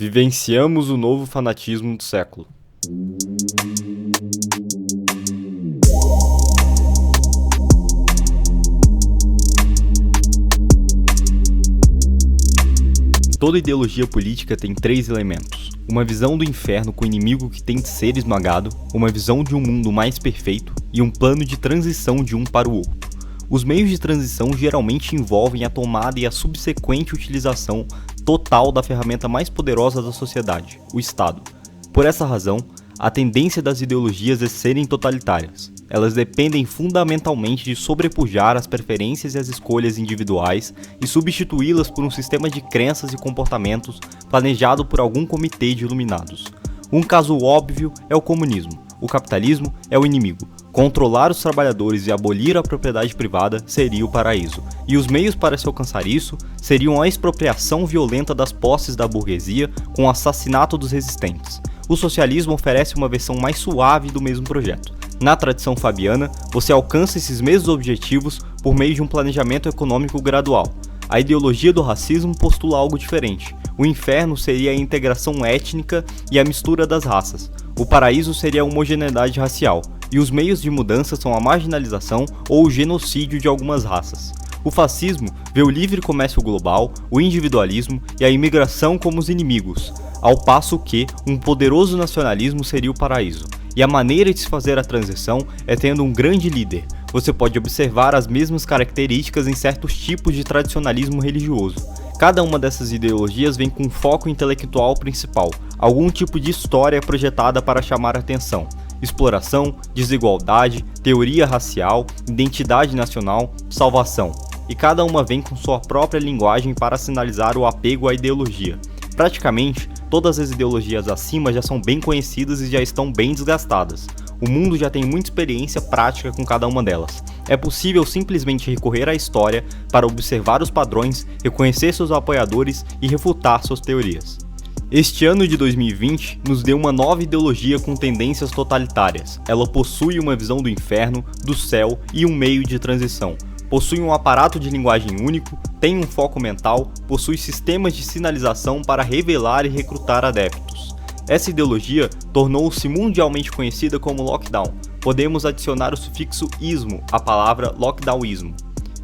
Vivenciamos o novo fanatismo do século. Toda ideologia política tem 3 elementos: uma visão do inferno com o inimigo que tem de ser esmagado, uma visão de um mundo mais perfeito e um plano de transição de um para o outro. Os meios de transição geralmente envolvem a tomada e a subsequente utilização total da ferramenta mais poderosa da sociedade, o Estado. Por essa razão, a tendência das ideologias é serem totalitárias. Elas dependem fundamentalmente de sobrepujar as preferências e as escolhas individuais e substituí-las por um sistema de crenças e comportamentos planejado por algum comitê de iluminados. Um caso óbvio é o comunismo. O capitalismo é o inimigo. Controlar os trabalhadores e abolir a propriedade privada seria o paraíso. E os meios para se alcançar isso seriam a expropriação violenta das posses da burguesia com o assassinato dos resistentes. O socialismo oferece uma versão mais suave do mesmo projeto. Na tradição fabiana, você alcança esses mesmos objetivos por meio de um planejamento econômico gradual. A ideologia do racismo postula algo diferente. O inferno seria a integração étnica e a mistura das raças. O paraíso seria a homogeneidade racial, e os meios de mudança são a marginalização ou o genocídio de algumas raças. O fascismo vê o livre comércio global, o individualismo e a imigração como os inimigos, ao passo que um poderoso nacionalismo seria o paraíso. E a maneira de se fazer a transição é tendo um grande líder. Você pode observar as mesmas características em certos tipos de tradicionalismo religioso. Cada uma dessas ideologias vem com um foco intelectual principal, algum tipo de história projetada para chamar a atenção. Exploração, desigualdade, teoria racial, identidade nacional, salvação. E cada uma vem com sua própria linguagem para sinalizar o apego à ideologia. Praticamente, todas as ideologias acima já são bem conhecidas e já estão bem desgastadas. O mundo já tem muita experiência prática com cada uma delas. É possível simplesmente recorrer à história para observar os padrões, reconhecer seus apoiadores e refutar suas teorias. Este ano de 2020 nos deu uma nova ideologia com tendências totalitárias. Ela possui uma visão do inferno, do céu e um meio de transição. Possui um aparato de linguagem único, tem um foco mental, possui sistemas de sinalização para revelar e recrutar adeptos. Essa ideologia tornou-se mundialmente conhecida como lockdown. Podemos adicionar o sufixo ismo à palavra lockdownismo.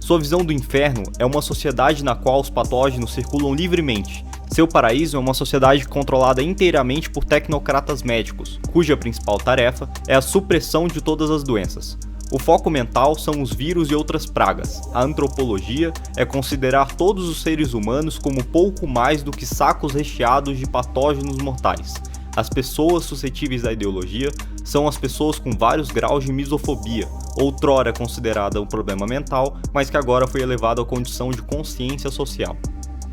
Sua visão do inferno é uma sociedade na qual os patógenos circulam livremente. Seu paraíso é uma sociedade controlada inteiramente por tecnocratas médicos, cuja principal tarefa é a supressão de todas as doenças. O foco mental são os vírus e outras pragas. A antropologia é considerar todos os seres humanos como pouco mais do que sacos recheados de patógenos mortais. As pessoas suscetíveis à ideologia são as pessoas com vários graus de misofobia, outrora considerada um problema mental, mas que agora foi elevado à condição de consciência social.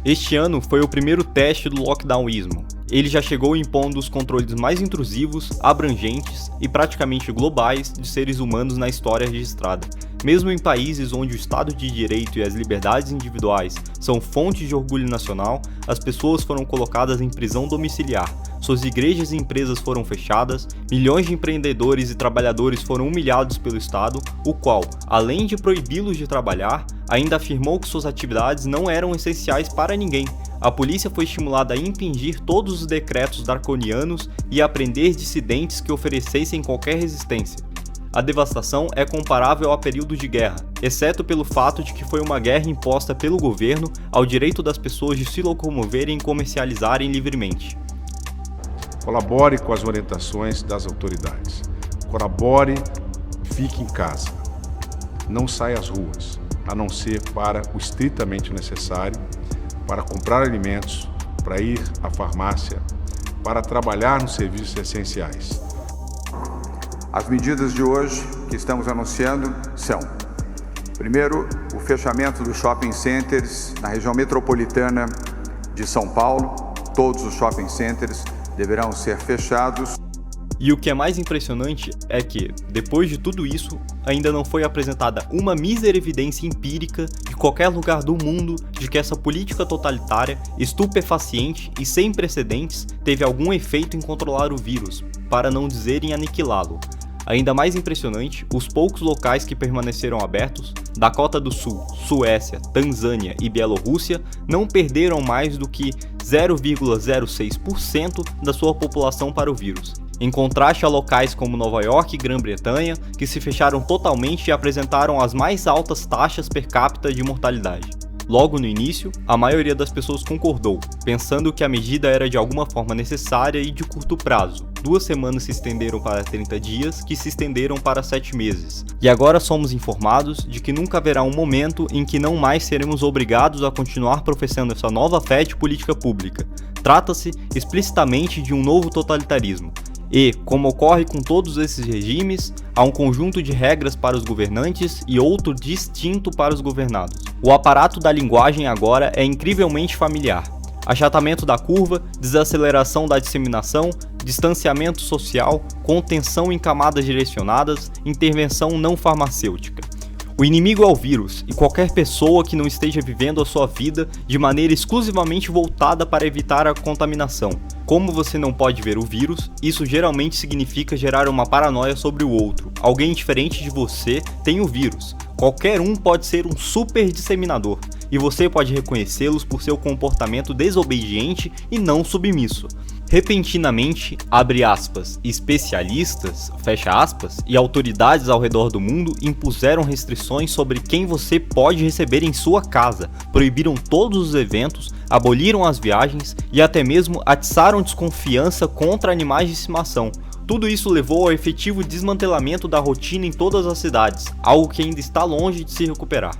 Este ano foi o primeiro teste do lockdownismo. Ele já chegou impondo os controles mais intrusivos, abrangentes e praticamente globais de seres humanos na história registrada. Mesmo em países onde o Estado de Direito e as liberdades individuais são fonte de orgulho nacional, as pessoas foram colocadas em prisão domiciliar, suas igrejas e empresas foram fechadas, milhões de empreendedores e trabalhadores foram humilhados pelo Estado, o qual, além de proibi-los de trabalhar, ainda afirmou que suas atividades não eram essenciais para ninguém. A polícia foi estimulada a impingir todos os decretos draconianos e a prender dissidentes que oferecessem qualquer resistência. A devastação é comparável a período de guerra, exceto pelo fato de que foi uma guerra imposta pelo governo ao direito das pessoas de se locomoverem e comercializarem livremente. Colabore com as orientações das autoridades. Colabore, fique em casa. Não saia às ruas, a não ser para o estritamente necessário, para comprar alimentos, para ir à farmácia, para trabalhar nos serviços essenciais. As medidas de hoje que estamos anunciando são: primeiro, o fechamento dos shopping centers na região metropolitana de São Paulo. Todos os shopping centers deverão ser fechados. E o que é mais impressionante é que, depois de tudo isso, ainda não foi apresentada uma mísera evidência empírica de qualquer lugar do mundo de que essa política totalitária, estupefaciente e sem precedentes teve algum efeito em controlar o vírus, para não dizer em aniquilá-lo. Ainda mais impressionante, os poucos locais que permaneceram abertos, Dakota do Sul, Suécia, Tanzânia e Bielorrússia, não perderam mais do que 0,06% da sua população para o vírus, em contraste a locais como Nova York e Grã-Bretanha, que se fecharam totalmente e apresentaram as mais altas taxas per capita de mortalidade. Logo no início, a maioria das pessoas concordou, pensando que a medida era de alguma forma necessária e de curto prazo. 2 semanas se estenderam para 30 dias, que se estenderam para 7 meses. E agora somos informados de que nunca haverá um momento em que não mais seremos obrigados a continuar professando essa nova fé de política pública. Trata-se explicitamente de um novo totalitarismo. E, como ocorre com todos esses regimes, há um conjunto de regras para os governantes e outro distinto para os governados. O aparato da linguagem agora é incrivelmente familiar. Achatamento da curva, desaceleração da disseminação, distanciamento social, contenção em camadas direcionadas, intervenção não farmacêutica. O inimigo é o vírus, e qualquer pessoa que não esteja vivendo a sua vida de maneira exclusivamente voltada para evitar a contaminação. Como você não pode ver o vírus, isso geralmente significa gerar uma paranoia sobre o outro. Alguém diferente de você tem o vírus. Qualquer um pode ser um super disseminador, e você pode reconhecê-los por seu comportamento desobediente e não submisso. Repentinamente, abre aspas, especialistas, fecha aspas, e autoridades ao redor do mundo impuseram restrições sobre quem você pode receber em sua casa, proibiram todos os eventos, aboliram as viagens e até mesmo atiçaram desconfiança contra animais de estimação. Tudo isso levou ao efetivo desmantelamento da rotina em todas as cidades, algo que ainda está longe de se recuperar.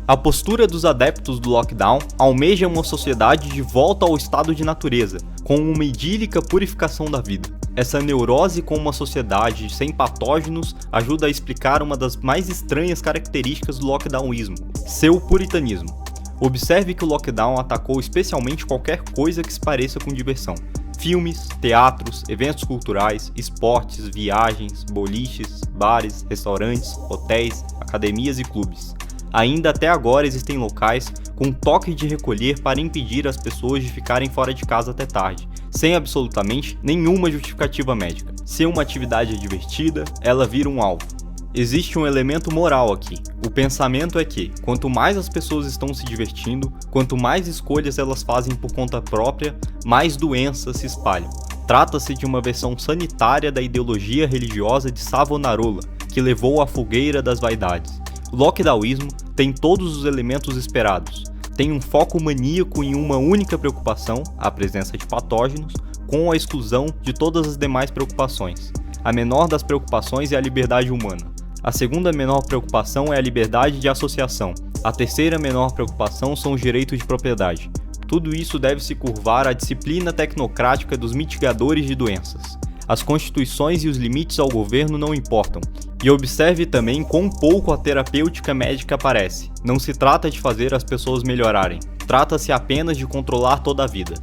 A postura dos adeptos do lockdown almeja uma sociedade de volta ao estado de natureza, com uma idílica purificação da vida. Essa neurose com uma sociedade sem patógenos ajuda a explicar uma das mais estranhas características do lockdownismo, seu puritanismo. Observe que o lockdown atacou especialmente qualquer coisa que se pareça com diversão. Filmes, teatros, eventos culturais, esportes, viagens, boliches, bares, restaurantes, hotéis, academias e clubes. Ainda até agora existem locais com toque de recolher para impedir as pessoas de ficarem fora de casa até tarde, sem absolutamente nenhuma justificativa médica. Se uma atividade é divertida, ela vira um alvo. Existe um elemento moral aqui. O pensamento é que, quanto mais as pessoas estão se divertindo, quanto mais escolhas elas fazem por conta própria, mais doenças se espalham. Trata-se de uma versão sanitária da ideologia religiosa de Savonarola, que levou à fogueira das vaidades. O lockdownismo tem todos os elementos esperados. Tem um foco maníaco em uma única preocupação, a presença de patógenos, com a exclusão de todas as demais preocupações. A menor das preocupações é a liberdade humana. A segunda menor preocupação é a liberdade de associação. A terceira menor preocupação são os direitos de propriedade. Tudo isso deve se curvar à disciplina tecnocrática dos mitigadores de doenças. As constituições e os limites ao governo não importam. E observe também quão pouco a terapêutica médica aparece. Não se trata de fazer as pessoas melhorarem, trata-se apenas de controlar toda a vida.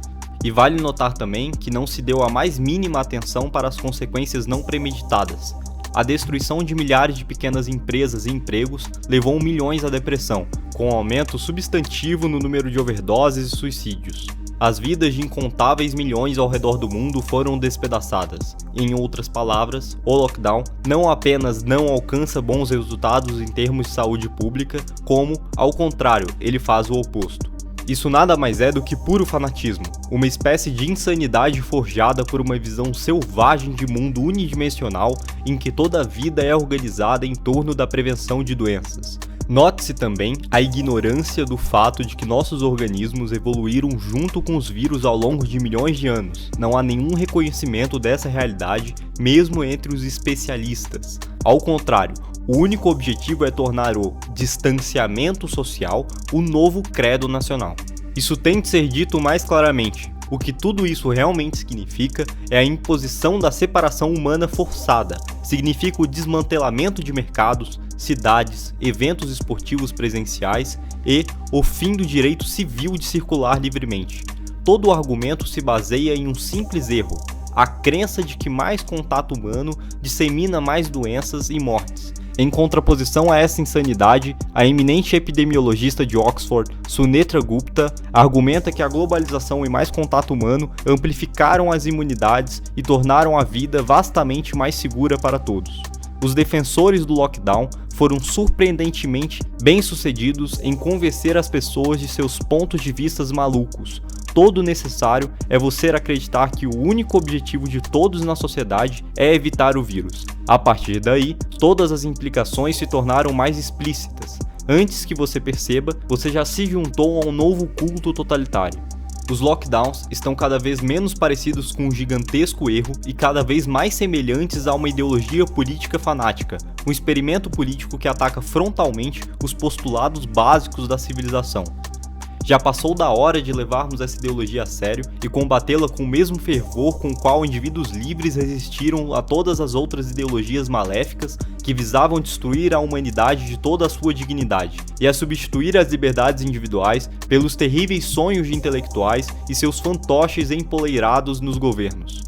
E vale notar também que não se deu a mais mínima atenção para as consequências não premeditadas. A destruição de milhares de pequenas empresas e empregos levou milhões à depressão, com um aumento substantivo no número de overdoses e suicídios. As vidas de incontáveis milhões ao redor do mundo foram despedaçadas. Em outras palavras, o lockdown não apenas não alcança bons resultados em termos de saúde pública, como, ao contrário, ele faz o oposto. Isso nada mais é do que puro fanatismo, uma espécie de insanidade forjada por uma visão selvagem de mundo unidimensional em que toda a vida é organizada em torno da prevenção de doenças. Note-se também a ignorância do fato de que nossos organismos evoluíram junto com os vírus ao longo de milhões de anos. Não há nenhum reconhecimento dessa realidade, mesmo entre os especialistas. Ao contrário, o único objetivo é tornar o distanciamento social o novo credo nacional. Isso tem de ser dito mais claramente. O que tudo isso realmente significa é a imposição da separação humana forçada. Significa o desmantelamento de mercados, cidades, eventos esportivos presenciais e o fim do direito civil de circular livremente. Todo o argumento se baseia em um simples erro: a crença de que mais contato humano dissemina mais doenças e mortes. Em contraposição a essa insanidade, a eminente epidemiologista de Oxford, Sunetra Gupta, argumenta que a globalização e mais contato humano amplificaram as imunidades e tornaram a vida vastamente mais segura para todos. Os defensores do lockdown foram surpreendentemente bem-sucedidos em convencer as pessoas de seus pontos de vista malucos. Todo necessário é você acreditar que o único objetivo de todos na sociedade é evitar o vírus. A partir daí, todas as implicações se tornaram mais explícitas. Antes que você perceba, você já se juntou a um novo culto totalitário. Os lockdowns estão cada vez menos parecidos com um gigantesco erro e cada vez mais semelhantes a uma ideologia política fanática, um experimento político que ataca frontalmente os postulados básicos da civilização. Já passou da hora de levarmos essa ideologia a sério e combatê-la com o mesmo fervor com o qual indivíduos livres resistiram a todas as outras ideologias maléficas que visavam destruir a humanidade de toda a sua dignidade, e a substituir as liberdades individuais pelos terríveis sonhos de intelectuais e seus fantoches empoleirados nos governos.